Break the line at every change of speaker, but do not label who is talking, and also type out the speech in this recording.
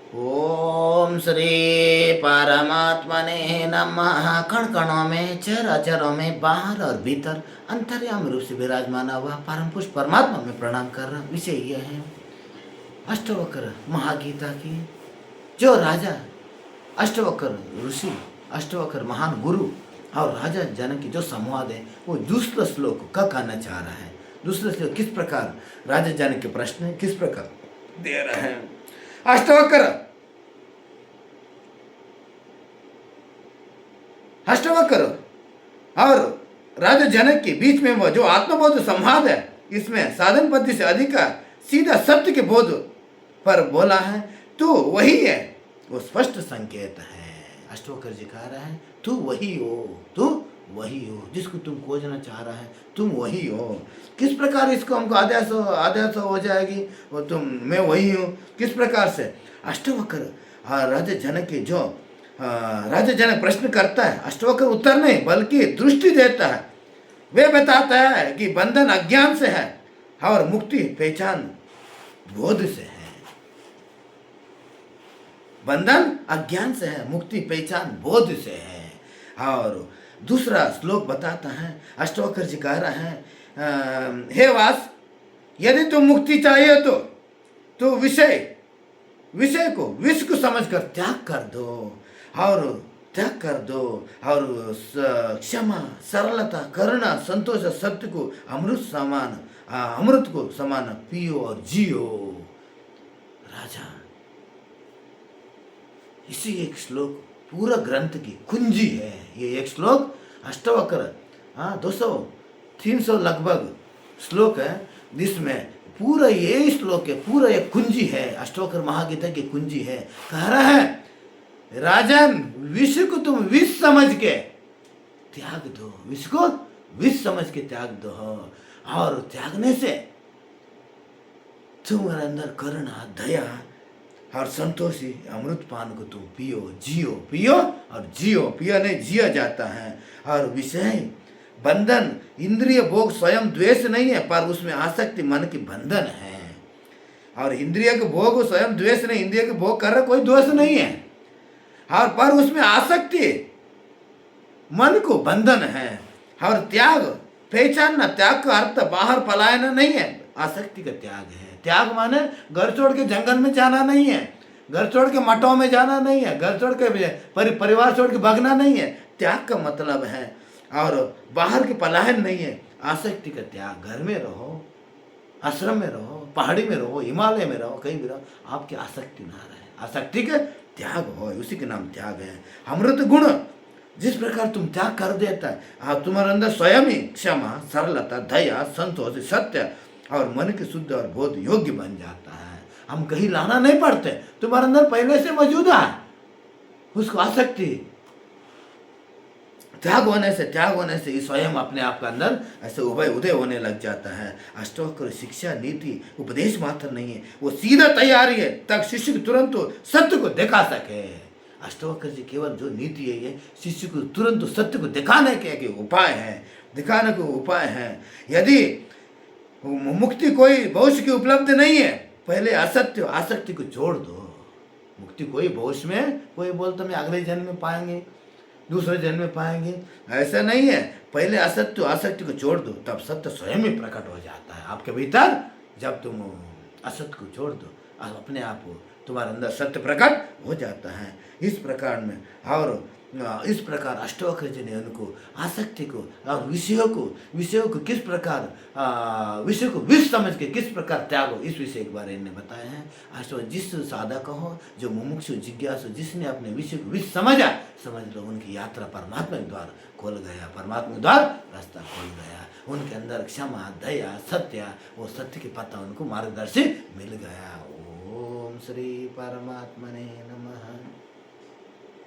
ओम श्री परमात्मने नमः। कण कणों में, चराचरों में, बाहर और भीतर अंतर्यामी रूप से विराजमान हुआ परम पुरुष परमात्मा में प्रणाम कर रहा। विषय यह है अष्टवक्र महागीता की। जो राजा अष्टवक्र ऋषि, अष्टवक्र महान गुरु और राजा जनक की जो संवाद है, वो दूसरा श्लोक का कहना चाह रहा है। दूसरा श्लोक किस प्रकार राजा जनक के प्रश्न किस प्रकार दे रहे हैं। अष्टवक्र और राजा जनक के बीच में वो जो आत्मबोध संवाद है, इसमें साधन पद्धति से अधिक सीधा सत्य के बोध पर बोला है। तो वही है, वो स्पष्ट संकेत है। अष्टवक्र जी कह रहे हैं तू वही हो, तू वही हो जिसको तुम खोजना चाह रहा है, तुम वही हो। किस प्रकार इसको हमको आदेश हो जाएगी वो मैं वही हूँ, किस प्रकार से। अष्टवक्र राजा जनक के जो राजा जनक प्रश्न करता है, अष्टवक्र उत्तर नहीं बल्कि दृष्टि देता है। वे बताता है कि बंधन अज्ञान से है और मुक्ति पहचान बोध से है। बंधन अज्ञान से है, मुक्ति पहचान बोध से है। और दूसरा श्लोक बताता है, अष्टवक्र जी कह रहा है हे वास, यदि तुम मुक्ति चाहिए तो विषय को विष को समझकर त्याग कर दो और क्षमा, सरलता, करुणा, संतोष, सत्य को अमृत को समान पियो और जियो। राजा, इसी एक श्लोक पूरा ग्रंथ की कुंजी है। ये एक श्लोक अष्टवक्र 200-300 लगभग श्लोक है, जिसमें पूरा ये श्लोक है, पूरा एक कुंजी है, अष्टवक्र महागीता की कुंजी है। कह रहा है राजन, विष को तुम विष समझ के त्याग दो, विष को विष समझ के त्याग दो, और त्यागने से तुम्हारे अंदर करुणा, दया और संतोषी अमृत पान को तुम पियो और जियो। पिया नहीं जिया जाता है। और विषय बंधन, इंद्रिय भोग स्वयं द्वेष नहीं है, पर उसमें आसक्ति मन की बंधन है। और इंद्रिय के भोग स्वयं द्वेष नहीं, इंद्रिय के भोग कर रहा कोई दोष नहीं है, और पर उसमें आसक्ति मन को बंधन है। और त्याग पहचानना, त्याग का अर्थ बाहर पलायना नहीं है, आसक्ति का त्याग है। त्याग माने घर छोड़ के जंगल में जाना नहीं है, घर छोड़ के मठों में जाना नहीं है, घर छोड़ के परिवार छोड़ के भागना नहीं है। त्याग का मतलब है, और बाहर के पलायन नहीं है, आसक्ति का त्याग। घर में रहो, आश्रम में रहो, पहाड़ी में रहो, हिमालय में रहो, कहीं भी रहो, आपकी आसक्ति ना रहे, आसक्ति के त्याग हो, उसी के नाम त्याग है। अमृत गुण जिस प्रकार तुम त्याग कर देता है, तुम्हारे अंदर स्वयं ही क्षमा, सरलता, दया, संतोष, सत्य और मन के शुद्ध और बोध योग्य बन जाता है। हम कहीं लाना नहीं पड़ते, तुम्हारे अंदर पहले से मौजूद है। उसको आसक्ति त्याग होने से स्वयं अपने आप के अंदर ऐसे उदय होने लग जाता है। अष्टवक्र शिक्षा नीति उपदेश मात्र नहीं है, वो सीधा तैयारी है तक शिष्य को तुरंत सत्य को दिखा सके। अष्टवक्र जी केवल जो नीति है, ये शिष्य को तुरंत सत्य को दिखाने के उपाय है। यदि मुक्ति कोई भविष्य की उपलब्धि नहीं है, पहले आसक्ति को छोड़ दो। मुक्ति कोई भविष्य में, कोई बोलता मैं अगले जन्म में पाएंगे, दूसरे जन्म में पाएंगे, ऐसा नहीं है। पहले आसक्ति को छोड़ दो, तब सत्य स्वयं ही प्रकट हो जाता है आपके भीतर। जब तुम असत्य को छोड़ दो, अपने आप तुम्हारे अंदर सत्य प्रकट हो जाता है। इस प्रकार में, और इस प्रकार अष्टवक्र जी ने उनको आसक्ति को और विषयों को किस प्रकार विषय को विष समझ के किस प्रकार त्यागो, इस विषय के बारे में बताए हैं। अष्टवक्र जिस साधक हो, जो मुमुक्षु जिज्ञासु, जिसने अपने विषय को विष समझ लो, उनकी यात्रा परमात्मा के द्वार खोल गया, परमात्मा के द्वार रास्ता खोल गया। उनके अंदर क्षमा, दया, सत्य, वो सत्य के पता उनको मार्गदर्शी मिल गया। ओम श्री परमात्मने नमः।